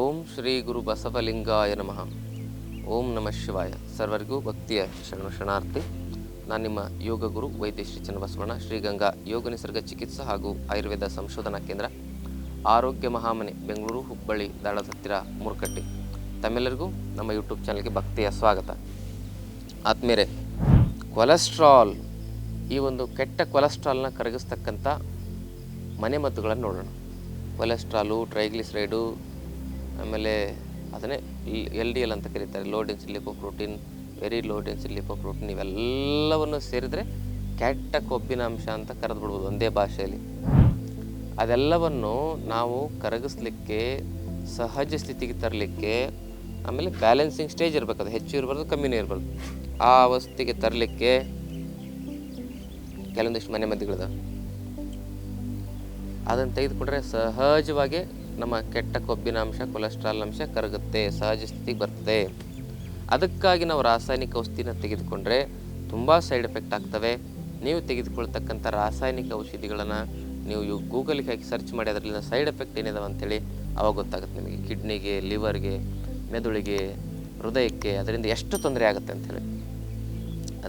ಓಂ ಶ್ರೀ ಗುರು ಬಸವಲಿಂಗಾಯ ನಮಃ. ಓಂ ನಮಃ ಶಿವಾಯ. ಸರ್ವರಿಗೂ ಭಕ್ತಿಯ ಶರಣಾರ್ಥಿ. ನಾನು ನಿಮ್ಮ ಯೋಗ ಗುರು ವೈದ್ಯ ಶ್ರೀ ಚನ್ನಬಸವಣ್ಣ, ಶ್ರೀಗಂಗಾ ಯೋಗ ನಿಸರ್ಗ ಚಿಕಿತ್ಸಾ ಹಾಗೂ ಆಯುರ್ವೇದ ಸಂಶೋಧನಾ ಕೇಂದ್ರ, ಆರೋಗ್ಯ ಮಹಾಮನೆ, ಬೆಂಗಳೂರು, ಹುಬ್ಬಳ್ಳಿ, ದಾಳದ ಹತ್ತಿರ, ಮೂರ್ಕಟ್ಟಿ. ತಮ್ಮೆಲ್ಲರಿಗೂ ನಮ್ಮ ಯೂಟ್ಯೂಬ್ ಚಾನಲ್ಗೆ ಭಕ್ತಿಯ ಸ್ವಾಗತ. ಆದ್ಮೇಲೆ ಕೊಲೆಸ್ಟ್ರಾಲ್, ಈ ಒಂದು ಕೆಟ್ಟ ಕೊಲೆಸ್ಟ್ರಾಲ್ನ ಕರಗಿಸ್ತಕ್ಕಂಥ ಮನೆಮದ್ದುಗಳನ್ನು ನೋಡೋಣ. ಕೊಲೆಸ್ಟ್ರಾಲು, ಟ್ರೈಗ್ಲಿಸರೈಡು, ಆಮೇಲೆ ಅದನ್ನೇ LDL ಅಂತ ಕರೀತಾರೆ, low density lipoprotein, very low density lipoprotein, ಇವೆಲ್ಲವನ್ನು ಸೇರಿದರೆ ಕೆಟ್ಟ ಕೊಬ್ಬಿನ ಅಂಶ ಅಂತ ಕರೆದುಬಿಡ್ಬೋದು ಒಂದೇ ಭಾಷೆಯಲ್ಲಿ. ಅದೆಲ್ಲವನ್ನು ನಾವು ಕರಗಿಸ್ಲಿಕ್ಕೆ, ಸಹಜ ಸ್ಥಿತಿಗೆ ತರಲಿಕ್ಕೆ, ಆಮೇಲೆ ಬ್ಯಾಲೆನ್ಸಿಂಗ್ ಸ್ಟೇಜ್ ಇರಬೇಕು, ಅದು ಹೆಚ್ಚು ಇರಬಾರ್ದು ಕಮ್ಮಿನೂ ಇರಬಾರ್ದು, ಆ ಅವಸ್ಥೆಗೆ ತರಲಿಕ್ಕೆ ಕೆಲವೊಂದಿಷ್ಟು ಮನೆಮದ್ದುಗಳಿದಾವೆ. ಅದನ್ನು ತೆಗೆದುಕೊಂಡ್ರೆ ಸಹಜವಾಗಿ ನಮ್ಮ ಕೆಟ್ಟ ಕೊಬ್ಬಿನ ಅಂಶ, ಕೊಲೆಸ್ಟ್ರಾಲ್ ಅಂಶ ಕರಗುತ್ತೆ, ಸಹಜ ಸ್ಥಿತಿಗೆ ಬರ್ತದೆ. ಅದಕ್ಕಾಗಿ ನಾವು ರಾಸಾಯನಿಕ ಔಷಧಿನ ತೆಗೆದುಕೊಂಡ್ರೆ ತುಂಬ ಸೈಡ್ ಎಫೆಕ್ಟ್ ಆಗ್ತವೆ. ನೀವು ತೆಗೆದುಕೊಳ್ತಕ್ಕಂಥ ರಾಸಾಯನಿಕ ಔಷಧಿಗಳನ್ನು ನೀವು ಗೂಗಲ್ಗೆ ಹಾಕಿ ಸರ್ಚ್ ಮಾಡಿ ಅದರಲ್ಲಿನ ಸೈಡ್ ಎಫೆಕ್ಟ್ ಏನಿದಾವೆ ಅಂಥೇಳಿ ಅವಾಗ ಗೊತ್ತಾಗುತ್ತೆ ನಿಮಗೆ. ಕಿಡ್ನಿಗೆ, ಲಿವರ್ಗೆ, ಮೆದುಳಿಗೆ, ಹೃದಯಕ್ಕೆ ಅದರಿಂದ ಎಷ್ಟು ತೊಂದರೆ ಆಗುತ್ತೆ ಅಂಥೇಳಿ.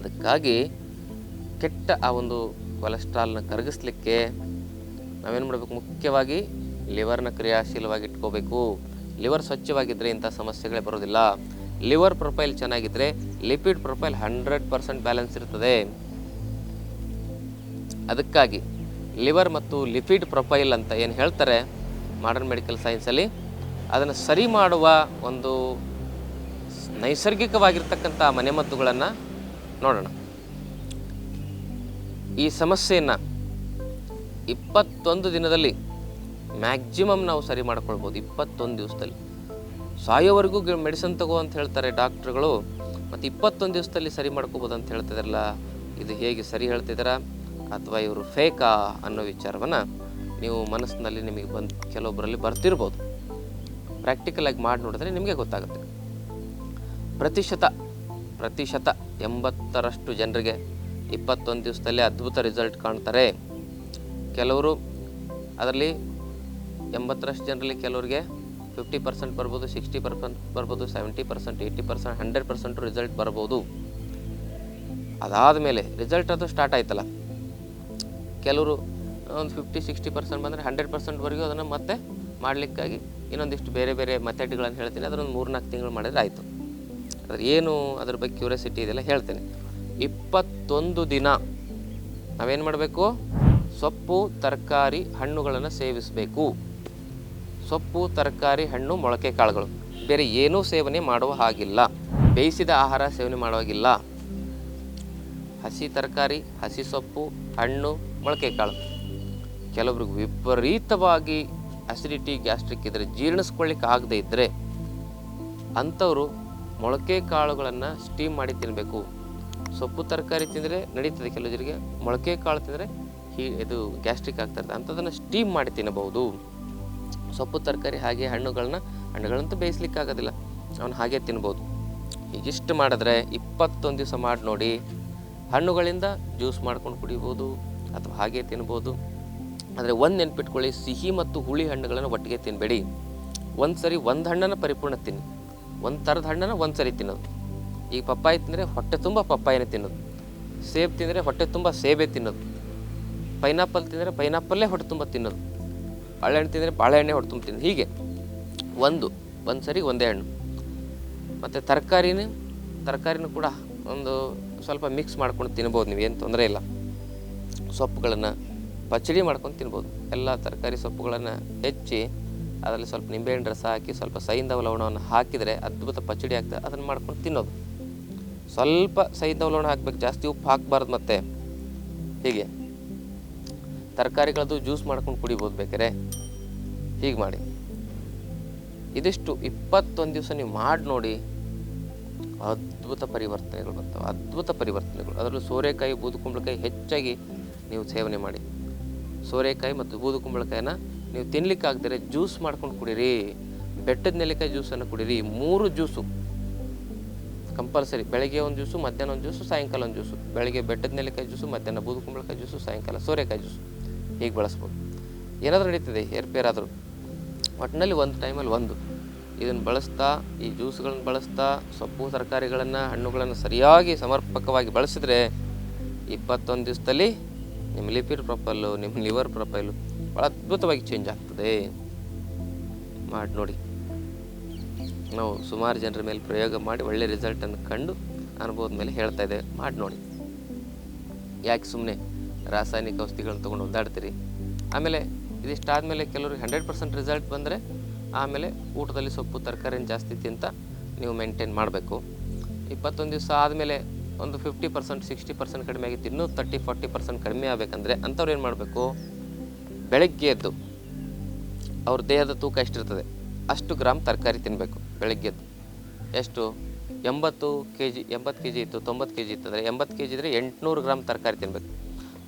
ಅದಕ್ಕಾಗಿ ಕೆಟ್ಟ ಆ ಒಂದು ಕೊಲೆಸ್ಟ್ರಾಲ್ನ ಕರಗಿಸ್ಲಿಕ್ಕೆ ನಾವೇನು ಮಾಡಬೇಕು, ಮುಖ್ಯವಾಗಿ ಲಿವರ್ನ ಕ್ರಿಯಾಶೀಲವಾಗಿ ಇಟ್ಕೋಬೇಕು. ಲಿವರ್ ಸ್ವಚ್ಛವಾಗಿದ್ದರೆ ಇಂಥ ಸಮಸ್ಯೆಗಳೇ ಬರೋದಿಲ್ಲ. ಲಿವರ್ ಪ್ರೊಫೈಲ್ ಚೆನ್ನಾಗಿದ್ದರೆ ಲಿಪಿಡ್ ಪ್ರೊಫೈಲ್ 100% ಬ್ಯಾಲೆನ್ಸ್ ಇರ್ತದೆ. ಅದಕ್ಕಾಗಿ ಲಿವರ್ ಮತ್ತು ಲಿಪಿಡ್ ಪ್ರೊಫೈಲ್ ಅಂತ ಏನು ಹೇಳ್ತಾರೆ ಮಾಡರ್ನ್ ಮೆಡಿಕಲ್ ಸೈನ್ಸಲ್ಲಿ, ಅದನ್ನು ಸರಿ ಮಾಡುವ ಒಂದು ನೈಸರ್ಗಿಕವಾಗಿರ್ತಕ್ಕಂಥ ಮನೆಮದ್ದುಗಳನ್ನು ನೋಡೋಣ. ಈ ಸಮಸ್ಯೆಯನ್ನು 21 ದಿನದಲ್ಲಿ ಮ್ಯಾಕ್ಸಿಮಮ್ ನಾವು ಸರಿ ಮಾಡ್ಕೊಳ್ಬೋದು. 21 ದಿವಸದಲ್ಲಿ. ಸಾಯೋವರೆಗೂ ಮೆಡಿಸಿನ್ ತಗೋ ಅಂತ ಹೇಳ್ತಾರೆ ಡಾಕ್ಟ್ರುಗಳು, ಮತ್ತು 21 ದಿವಸದಲ್ಲಿ ಸರಿ ಮಾಡ್ಕೋಬೋದು ಅಂತ ಹೇಳ್ತಿದಾರಲ್ಲ, ಇದು ಹೇಗೆ ಸರಿ ಹೇಳ್ತಿದ್ದಾರಾ ಅಥವಾ ಇವರು ಫೇಕಾ ಅನ್ನೋ ವಿಚಾರವನ್ನು ನೀವು ಮನಸ್ಸಿನಲ್ಲಿ ನಿಮಗೆ ಕೆಲವೊಬ್ಬರಲ್ಲಿ ಬರ್ತಿರ್ಬೋದು. ಪ್ರಾಕ್ಟಿಕಲಾಗಿ ಮಾಡಿ ನೋಡಿದ್ರೆ ನಿಮಗೆ ಗೊತ್ತಾಗುತ್ತೆ. ಪ್ರತಿಶತ 80ರಷ್ಟು ಜನರಿಗೆ 21 ದಿವಸದಲ್ಲಿ ಅದ್ಭುತ ರಿಸಲ್ಟ್ ಕಾಣ್ತಾರೆ. ಕೆಲವರು ಅದರಲ್ಲಿ 80ರಷ್ಟು ಜನರಲ್ಲಿ ಕೆಲವರಿಗೆ 50% ಬರ್ಬೋದು, 60% ಬರ್ಬೋದು, 70%, 80%, 100% ರಿಸಲ್ಟ್ ಬರ್ಬೋದು. ಅದಾದ ಮೇಲೆ ರಿಸಲ್ಟ್ ಅದು ಸ್ಟಾರ್ಟ್ ಆಯ್ತಲ್ಲ, ಕೆಲವರು ಒಂದು 50-60% ಬಂದರೆ 100%ವರೆಗೂ ಅದನ್ನು ಮತ್ತೆ ಮಾಡಲಿಕ್ಕಾಗಿ ಇನ್ನೊಂದಿಷ್ಟು ಬೇರೆ ಬೇರೆ ಮೆಥಡ್ಗಳನ್ನು ಹೇಳ್ತೀನಿ. ಅದರೊಂದು 3-4 ತಿಂಗಳು ಮಾಡಿದರೆ ಆಯಿತು. ಅದ್ರ ಏನು ಅದ್ರ ಬಗ್ಗೆ ಕ್ಯೂರಿಯಾಸಿಟಿ ಇದೆಲ್ಲ ಹೇಳ್ತೇನೆ. 21 ದಿನ ನಾವೇನು ಮಾಡಬೇಕು, ಸೊಪ್ಪು, ತರಕಾರಿ, ಹಣ್ಣುಗಳನ್ನು ಸೇವಿಸಬೇಕು. ಸೊಪ್ಪು, ತರಕಾರಿ, ಹಣ್ಣು, ಮೊಳಕೆ ಕಾಳುಗಳು, ಬೇರೆ ಏನೂ ಸೇವನೆ ಮಾಡುವ ಹಾಗಿಲ್ಲ. ಬೇಯಿಸಿದ ಆಹಾರ ಸೇವನೆ ಮಾಡುವಾಗಿಲ್ಲ. ಹಸಿ ತರಕಾರಿ, ಹಸಿ ಸೊಪ್ಪು, ಹಣ್ಣು, ಮೊಳಕೆ ಕಾಳು. ಕೆಲವೊಬ್ರಿಗೆ ವಿಪರೀತವಾಗಿ ಅಸಿಡಿಟಿ, ಗ್ಯಾಸ್ಟ್ರಿಕ್ ಇದ್ದರೆ, ಜೀರ್ಣಿಸ್ಕೊಳ್ಳಿಕ್ಕೆ ಆಗದೇ ಇದ್ದರೆ ಅಂಥವರು ಮೊಳಕೆ ಕಾಳುಗಳನ್ನು ಸ್ಟೀಮ್ ಮಾಡಿ ತಿನ್ನಬೇಕು. ಸೊಪ್ಪು ತರಕಾರಿ ತಿಂದರೆ ನಡೀತದೆ ಕೆಲವರಿಗೆ, ಮೊಳಕೆ ಕಾಳು ತಿಂದರೆ ಇದು ಗ್ಯಾಸ್ಟ್ರಿಕ್ ಆಗ್ತದೆ. ಅಂಥದ್ದನ್ನು ಸ್ಟೀಮ್ ಮಾಡಿ ತಿನ್ನಬಹುದು. ಸೊಪ್ಪು ತರಕಾರಿ ಹಾಗೆ ಹಣ್ಣುಗಳಂತೂ ಬೇಯಿಸ್ಲಿಕ್ಕೆ ಆಗೋದಿಲ್ಲ, ಅವನು ಹಾಗೆ ತಿನ್ಬೋದು. ಹೀಗಿಷ್ಟು ಮಾಡಿದ್ರೆ 21 ದಿವಸ ಮಾಡಿ ನೋಡಿ. ಹಣ್ಣುಗಳಿಂದ ಜ್ಯೂಸ್ ಮಾಡ್ಕೊಂಡು ಕುಡಿಬೋದು ಅಥವಾ ಹಾಗೆ ತಿನ್ಬೋದು. ಆದರೆ ಒಂದು ನೆನ್ಪಿಟ್ಕೊಳ್ಳಿ, ಸಿಹಿ ಮತ್ತು ಹುಳಿ ಹಣ್ಣುಗಳನ್ನು ಒಟ್ಟಿಗೆ ತಿನ್ನಬೇಡಿ. ಒಂದು ಸರಿ ಒಂದು ಹಣ್ಣನ್ನು ಪರಿಪೂರ್ಣ ತಿನ್ನಿ. ಒಂದು ಥರದ ಹಣ್ಣನ್ನು ಒಂದು ಸರಿ ತಿನ್ನೋದು. ಈಗ ಪಪ್ಪಾಯಿ ತಿಂದರೆ ಹೊಟ್ಟೆ ತುಂಬ ಪಪ್ಪಾಯಿನೇ ತಿನ್ನೋದು, ಸೇಬು ತಿಂದರೆ ಹೊಟ್ಟೆ ತುಂಬ ಸೇಬೆ ತಿನ್ನೋದು, ಪೈನಾಪಲ್ ತಿಂದರೆ ಪೈನಾಪಲ್ಲೇ ಹೊಟ್ಟೆ ತುಂಬ ತಿನ್ನೋದು, ಬಾಳೆಹಣ್ಣು ತಿಂದರೆ ಬಾಳೆಹಣ್ಣೆ ಹೊಟ್ಟೆ ತುಂಬ ತಿನ್ನೋದು. ಹೀಗೆ ಒಂದು ಸರಿ ಒಂದೇ ಹಣ್ಣು. ಮತ್ತು ತರಕಾರಿನೂ ಕೂಡ ಒಂದು ಸ್ವಲ್ಪ ಮಿಕ್ಸ್ ಮಾಡ್ಕೊಂಡು ತಿನ್ಬೋದು. ನೀವು ಏನು ತೊಂದರೆ ಇಲ್ಲ. ಸೊಪ್ಪುಗಳನ್ನು ಪಚಡಿ ಮಾಡ್ಕೊಂಡು ತಿನ್ಬೋದು. ಎಲ್ಲ ತರಕಾರಿ ಸೊಪ್ಪುಗಳನ್ನು ಹೆಚ್ಚಿ ಅದರಲ್ಲಿ ಸ್ವಲ್ಪ ನಿಂಬೆಹಣ್ಣು ರಸ ಹಾಕಿ ಸ್ವಲ್ಪ ಸೈಂಧವ ಲವಣವನ್ನು ಹಾಕಿದರೆ ಅದ್ಭುತ ಪಚಡಿ ಆಗ್ತದೆ. ಅದನ್ನು ಮಾಡ್ಕೊಂಡು ತಿನ್ನೋದು. ಸ್ವಲ್ಪ ಸೈಂಧವ ಲವಣ ಹಾಕ್ಬೇಕು, ಜಾಸ್ತಿ ಉಪ್ಪು ಹಾಕಬಾರ್ದು. ಮತ್ತು ಹೀಗೆ ತರಕಾರಿಗಳದ್ದು ಜ್ಯೂಸ್ ಮಾಡ್ಕೊಂಡು ಕುಡಿಬೋದು ಬೇಕಾರೆ. ಹೀಗೆ ಮಾಡಿ ಇದಿಷ್ಟು 21 ದಿವಸ ನೀವು ಮಾಡಿ ನೋಡಿ. ಅದ್ಭುತ ಪರಿವರ್ತನೆಗಳು ಬರ್ತವೆ, ಅದ್ಭುತ ಪರಿವರ್ತನೆಗಳು. ಅದರಲ್ಲೂ ಸೋರೆಕಾಯಿ, ಬೂದುಕುಂಬಳಕಾಯಿ ಹೆಚ್ಚಾಗಿ ನೀವು ಸೇವನೆ ಮಾಡಿ. ಸೋರೆಕಾಯಿ ಮತ್ತು ಬೂದುಕುಂಬಳಕಾಯಿನ ನೀವು ತಿನ್ನಲಿಕ್ಕಾಗ್ದರೆ ಜ್ಯೂಸ್ ಮಾಡ್ಕೊಂಡು ಕುಡೀರಿ. ಬೆಟ್ಟದ ನೆಲ್ಲಿಕಾಯಿ ಜ್ಯೂಸನ್ನು ಕುಡೀರಿ. 3 ಜ್ಯೂಸು ಕಂಪಲ್ಸರಿ. ಬೆಳಗ್ಗೆ ಒಂದು ಜ್ಯೂಸು, ಮಧ್ಯಾಹ್ನ ಒಂದು ಜ್ಯೂಸು, ಸಾಯಂಕಾಲ ಒಂದು ಜ್ಯೂಸು. ಬೆಳಗ್ಗೆ ಬೆಟ್ಟದ ನೆಲ್ಲಿಕಾಯಿ ಜ್ಯೂಸು, ಮಧ್ಯಾಹ್ನ ಬೂದುಕುಂಬಳಕಾಯಿ ಜ್ಯೂಸು, ಸಾಯಂಕಾಲ ಸೋರೆಕಾಯಿ ಜ್ಯೂಸು. ಹೀಗೆ ಬಳಸ್ಬೋದು. ಏನಾದರೂ ನಡೀತದೆ ಏರ್ಪೇರಾದರೂ, ಒಟ್ಟಿನಲ್ಲಿ ಒಂದು ಟೈಮಲ್ಲಿ ಒಂದು ಇದನ್ನು ಬಳಸ್ತಾ, ಈ ಜ್ಯೂಸ್ಗಳನ್ನು ಬಳಸ್ತಾ, ಸೊಪ್ಪು ತರಕಾರಿಗಳನ್ನು ಹಣ್ಣುಗಳನ್ನು ಸರಿಯಾಗಿ ಸಮರ್ಪಕವಾಗಿ ಬಳಸಿದರೆ 21 ದಿವಸದಲ್ಲಿ ನಿಮ್ಮ ಲಿಪಿಡ್ ಪ್ರೊಫೈಲು, ನಿಮ್ಮ ಲಿವರ್ ಪ್ರೊಫೈಲು ಭಾಳ ಅದ್ಭುತವಾಗಿ ಚೇಂಜ್ ಆಗ್ತದೆ. ಮಾಡಿ ನೋಡಿ. ನಾವು ಸುಮಾರು ಜನರ ಮೇಲೆ ಪ್ರಯೋಗ ಮಾಡಿ ಒಳ್ಳೆ ರಿಸಲ್ಟನ್ನು ಕಂಡು ಅನುಭವದ ಮೇಲೆ ಹೇಳ್ತಾ ಇದ್ದೇವೆ. ಮಾಡಿ ನೋಡಿ. ಯಾಕೆ ಸುಮ್ಮನೆ ರಾಸಾಯನಿಕ ಔಷಧಿಗಳನ್ನ ತೊಗೊಂಡು ಒದ್ದಾಡ್ತೀರಿ? ಆಮೇಲೆ ಇದಿಷ್ಟಾದಮೇಲೆ ಕೆಲವ್ರಿಗೆ 100% ರಿಸಲ್ಟ್ ಬಂದರೆ ಆಮೇಲೆ ಊಟದಲ್ಲಿ ಸೊಪ್ಪು ತರಕಾರಿನ ಜಾಸ್ತಿ ತಿಂತ ನೀವು ಮೇಂಟೈನ್ ಮಾಡಬೇಕು. 21 ದಿವಸ ಆದಮೇಲೆ ಒಂದು 50% 60% ಕಡಿಮೆ ಆಗಿತ್ತು, ಇನ್ನೂ 30-40% ಕಡಿಮೆ ಆಗಬೇಕಂದ್ರೆ ಅಂಥವ್ರು ಏನು ಮಾಡಬೇಕು? ಬೆಳಗ್ಗೆ ಎದ್ದು ಅವ್ರ ದೇಹದ ತೂಕ ಎಷ್ಟಿರ್ತದೆ ಅಷ್ಟು ಗ್ರಾಮ್ ತರಕಾರಿ ತಿನ್ನಬೇಕು ಬೆಳಗ್ಗೆ ಎದ್ದು. ಎಷ್ಟು? 80 kg ಇತ್ತು, 90 kg ಇತ್ತು ಅಂದರೆ 80 kg ಇದ್ದರೆ 800 ಗ್ರಾಮ್ ತರಕಾರಿ ತಿನ್ನಬೇಕು.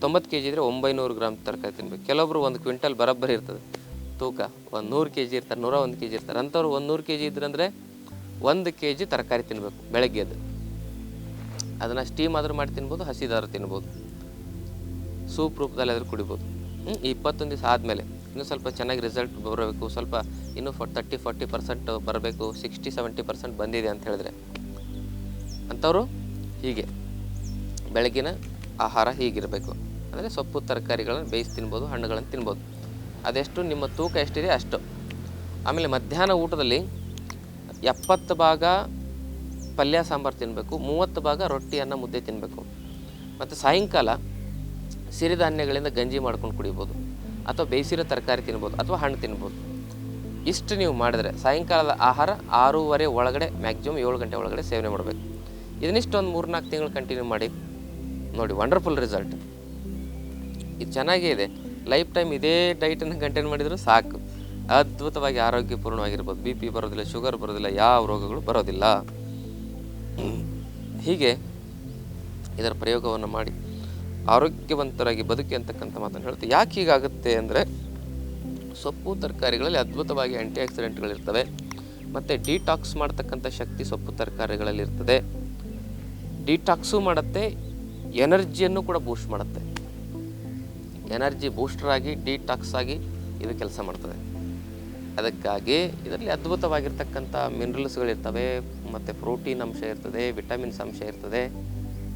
90 kg ಇದ್ದರೆ 900 ಗ್ರಾಮ್ ತರಕಾರಿ ತಿನ್ನಬೇಕು. ಕೆಲವೊಬ್ರು 1 ಕ್ವಿಂಟಲ್ ಬರೋಬ್ಬರಿ ಇರ್ತದೆ ತೂಕ, 100 kg ಇರ್ತಾರೆ, 101 kg ಇರ್ತಾರೆ. ಅಂಥವ್ರು 100 kg ಇದ್ರಂದರೆ 1 kg ತರಕಾರಿ ತಿನ್ನಬೇಕು ಬೆಳಗ್ಗೆ ಎದ್ದು. ಅದನ್ನು ಸ್ಟೀಮ್ ಆದರೂ ಮಾಡಿ ತಿನ್ಬೋದು, ಹಸಿದಾದ್ರೂ ತಿನ್ಬೋದು, ಸೂಪ್ ರೂಪದಲ್ಲಿ ಆದರೂ ಕುಡಿಬೋದು. ಈ 21 ದಿವಸ ಆದಮೇಲೆ ಇನ್ನೂ ಸ್ವಲ್ಪ ಚೆನ್ನಾಗಿ ರಿಸಲ್ಟ್ ಬರಬೇಕು, ಸ್ವಲ್ಪ ಇನ್ನೂ 30-40% ಬರಬೇಕು, 60-70% ಬಂದಿದೆ ಅಂತ ಹೇಳಿದ್ರೆ ಅಂಥವರು ಹೀಗೆ ಬೆಳಗಿನ ಆಹಾರ ಹೀಗಿರಬೇಕು. ಅಂದರೆ ಸೊಪ್ಪು ತರಕಾರಿಗಳನ್ನು ಬೇಯಿಸಿ ತಿನ್ಬೋದು, ಹಣ್ಣುಗಳನ್ನು ತಿನ್ಬೋದು. ಅದೆಷ್ಟು ನಿಮ್ಮ ತೂಕ ಎಷ್ಟಿದೆ ಅಷ್ಟು. ಆಮೇಲೆ ಮಧ್ಯಾಹ್ನ ಊಟದಲ್ಲಿ 70 ಭಾಗ ಪಲ್ಯ ಸಾಂಬಾರು ತಿನ್ನಬೇಕು, 30 ಭಾಗ ರೊಟ್ಟಿ ಅನ್ನ ಮುದ್ದೆ ತಿನ್ನಬೇಕು. ಮತ್ತು ಸಾಯಂಕಾಲ ಸಿರಿಧಾನ್ಯಗಳಿಂದ ಗಂಜಿ ಮಾಡ್ಕೊಂಡು ಕುಡಿಬೋದು, ಅಥವಾ ಬೇಯಿಸಿರೋ ತರಕಾರಿ ತಿನ್ಬೋದು, ಅಥವಾ ಹಣ್ಣು ತಿನ್ಬೋದು. ಇಷ್ಟು ನೀವು ಮಾಡಿದ್ರೆ ಸಾಯಂಕಾಲದ ಆಹಾರ 6:30 ಒಳಗಡೆ, ಮ್ಯಾಕ್ಸಿಮಮ್ 7 ಗಂಟೆ ಒಳಗಡೆ ಸೇವನೆ ಮಾಡಬೇಕು. ಇದನ್ನಿಷ್ಟು ಒಂದು 3-4 ತಿಂಗಳು ಕಂಟಿನ್ಯೂ ಮಾಡಿ ನೋಡಿ, ವಂಡರ್ಫುಲ್ ರಿಸಲ್ಟ್. ಇದು ಚೆನ್ನಾಗೇ ಇದೆ. ಲೈಫ್ ಟೈಮ್ ಇದೇ ಡೈಟನ್ನು ಕಂಟೈನ್ ಮಾಡಿದರೂ ಸಾಕು, ಅದ್ಭುತವಾಗಿ ಆರೋಗ್ಯಪೂರ್ಣವಾಗಿರ್ಬೋದು. BP ಬರೋದಿಲ್ಲ, ಶುಗರ್ ಬರೋದಿಲ್ಲ, ಯಾವ ರೋಗಗಳು ಬರೋದಿಲ್ಲ. ಹೀಗೆ ಇದರ ಪ್ರಯೋಗವನ್ನು ಮಾಡಿ ಆರೋಗ್ಯವಂತರಾಗಿ ಬದುಕಿ ಅಂತಕ್ಕಂಥ ಮಾತನ್ನು ಹೇಳ್ತೀವಿ. ಯಾಕೆ ಹೀಗಾಗುತ್ತೆ ಅಂದರೆ ಸೊಪ್ಪು ತರಕಾರಿಗಳಲ್ಲಿ ಅದ್ಭುತವಾಗಿ ಆ್ಯಂಟಿ ಆಕ್ಸಿಡೆಂಟ್ಗಳಿರ್ತವೆ, ಮತ್ತು ಡಿಟಾಕ್ಸ್ ಮಾಡ್ತಕ್ಕಂಥ ಶಕ್ತಿ ಸೊಪ್ಪು ತರಕಾರಿಗಳಲ್ಲಿ ಇರ್ತದೆ. ಡಿಟಾಕ್ಸು ಮಾಡುತ್ತೆ, ಎನರ್ಜಿಯನ್ನು ಕೂಡ ಬೂಸ್ಟ್ ಮಾಡುತ್ತೆ. ಎನರ್ಜಿ ಬೂಸ್ಟರ್ ಆಗಿ, ಡಿಟಾಕ್ಸ್ ಆಗಿ ಇದು ಕೆಲಸ ಮಾಡ್ತದೆ. ಅದಕ್ಕಾಗಿ ಇದರಲ್ಲಿ ಅದ್ಭುತವಾಗಿರ್ತಕ್ಕಂಥ ಮಿನರಲ್ಸ್ಗಳಿರ್ತವೆ, ಮತ್ತು ಪ್ರೋಟೀನ್ ಅಂಶ ಇರ್ತದೆ, ವಿಟಮಿನ್ಸ್ ಅಂಶ ಇರ್ತದೆ,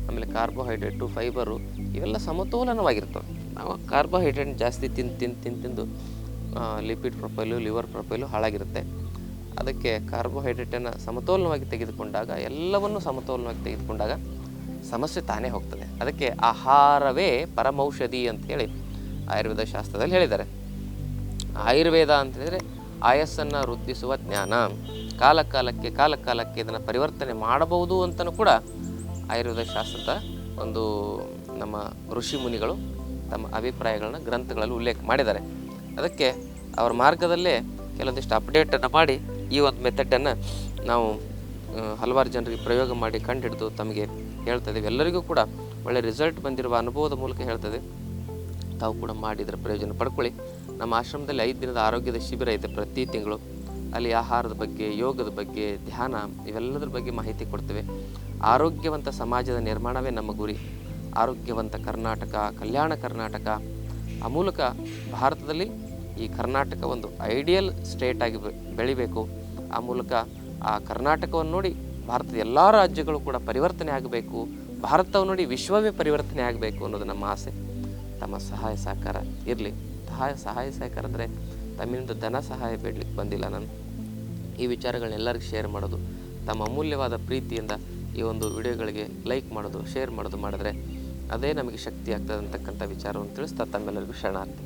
ಆಮೇಲೆ ಕಾರ್ಬೋಹೈಡ್ರೇಟು, ಫೈಬರು ಇವೆಲ್ಲ ಸಮತೋಲನವಾಗಿರ್ತವೆ. ನಾವು ಕಾರ್ಬೋಹೈಡ್ರೇಟ್ ಜಾಸ್ತಿ ತಿಂದು ಲಿಪಿಡ್ ಪ್ರೊಫೈಲು, ಲಿವರ್ ಪ್ರೊಫೈಲು ಹಾಳಾಗಿರುತ್ತೆ. ಅದಕ್ಕೆ ಕಾರ್ಬೋಹೈಡ್ರೇಟನ್ನು ಸಮತೋಲನವಾಗಿ ತೆಗೆದುಕೊಂಡಾಗ, ಎಲ್ಲವನ್ನೂ ಸಮತೋಲನವಾಗಿ ತೆಗೆದುಕೊಂಡಾಗ ಸಮಸ್ಯೆ ತಾನೇ ಹೋಗ್ತದೆ. ಅದಕ್ಕೆ ಆಹಾರವೇ ಪರಮೌಷಧಿ ಅಂಥೇಳಿ ಆಯುರ್ವೇದ ಶಾಸ್ತ್ರದಲ್ಲಿ ಹೇಳಿದ್ದಾರೆ. ಆಯುರ್ವೇದ ಅಂತ ಹೇಳಿದರೆ ಆಯಸ್ಸನ್ನು ವೃದ್ಧಿಸುವ ಜ್ಞಾನ. ಕಾಲಕಾಲಕ್ಕೆ ಇದನ್ನು ಪರಿವರ್ತನೆ ಮಾಡಬಹುದು ಅಂತಲೂ ಕೂಡ ಆಯುರ್ವೇದ ಶಾಸ್ತ್ರದ ಒಂದು ನಮ್ಮ ಋಷಿ ಮುನಿಗಳು ತಮ್ಮ ಅಭಿಪ್ರಾಯಗಳನ್ನ ಗ್ರಂಥಗಳಲ್ಲಿ ಉಲ್ಲೇಖ ಮಾಡಿದ್ದಾರೆ. ಅದಕ್ಕೆ ಅವರ ಮಾರ್ಗದಲ್ಲೇ ಕೆಲವೊಂದಿಷ್ಟು ಅಪ್ಡೇಟನ್ನು ಮಾಡಿ ಈ ಒಂದು ಮೆಥಡನ್ನು ನಾವು ಹಲವಾರು ಜನರಿಗೆ ಪ್ರಯೋಗ ಮಾಡಿ ಕಂಡುಹಿಡಿದು ತಮಗೆ ಹೇಳ್ತಾ ಇದ್ದೀವಿ. ಎಲ್ಲರಿಗೂ ಕೂಡ ಒಳ್ಳೆ ರಿಸಲ್ಟ್ ಬಂದಿರುವ ಅನುಭವದ ಮೂಲಕ ಹೇಳ್ತದೆ. ತಾವು ಕೂಡ ಮಾಡಿದರೆ ಪ್ರಯೋಜನ ಪಡ್ಕೊಳ್ಳಿ. ನಮ್ಮ ಆಶ್ರಮದಲ್ಲಿ 5 ದಿನದ ಆರೋಗ್ಯದ ಶಿಬಿರ ಇದೆ ಪ್ರತಿ ತಿಂಗಳು. ಅಲ್ಲಿ ಆಹಾರದ ಬಗ್ಗೆ, ಯೋಗದ ಬಗ್ಗೆ, ಧ್ಯಾನ ಇವೆಲ್ಲದರ ಬಗ್ಗೆ ಮಾಹಿತಿ ಕೊಡ್ತೇವೆ. ಆರೋಗ್ಯವಂತ ಸಮಾಜದ ನಿರ್ಮಾಣವೇ ನಮ್ಮ ಗುರಿ. ಆರೋಗ್ಯವಂತ ಕರ್ನಾಟಕ, ಕಲ್ಯಾಣ ಕರ್ನಾಟಕ. ಆ ಮೂಲಕ ಭಾರತದಲ್ಲಿ ಈ ಕರ್ನಾಟಕ ಒಂದು ಐಡಿಯಲ್ ಸ್ಟೇಟ್ ಆಗಿ ಬೆಳಿಬೇಕು. ಆ ಮೂಲಕ ಆ ಕರ್ನಾಟಕವನ್ನು ನೋಡಿ ಭಾರತದ ಎಲ್ಲ ರಾಜ್ಯಗಳು ಕೂಡ ಪರಿವರ್ತನೆ ಆಗಬೇಕು. ಭಾರತವನ್ನು ನೋಡಿ ವಿಶ್ವವೇ ಪರಿವರ್ತನೆ ಆಗಬೇಕು ಅನ್ನೋದು ನಮ್ಮ ಆಸೆ. ತಮ್ಮ ಸಹಾಯ ಸಹಕಾರ ಇರಲಿ. ಸಹಾಯ ಸಹಕಾರ ಅಂದರೆ ತಮ್ಮಿಂದ ಧನ ಸಹಾಯ ಬೇಡಲಿಕ್ಕೆ ಬಂದಿಲ್ಲ ನಾನು. ಈ ವಿಚಾರಗಳನ್ನ ಎಲ್ಲರಿಗೂ ಶೇರ್ ಮಾಡೋದು, ತಮ್ಮ ಅಮೂಲ್ಯವಾದ ಪ್ರೀತಿಯಿಂದ ಈ ಒಂದು ವಿಡಿಯೋಗಳಿಗೆ ಲೈಕ್ ಮಾಡೋದು, ಶೇರ್ ಮಾಡೋದು ಮಾಡಿದ್ರೆ ಅದೇ ನಮಗೆ ಶಕ್ತಿ ಆಗ್ತದೆ ಅಂತಕ್ಕಂಥ ವಿಚಾರವನ್ನು ತಿಳಿಸ್ತಾ ತಮ್ಮೆಲ್ಲರಿಗೂ ಶರಣಾರ್ಥಿ.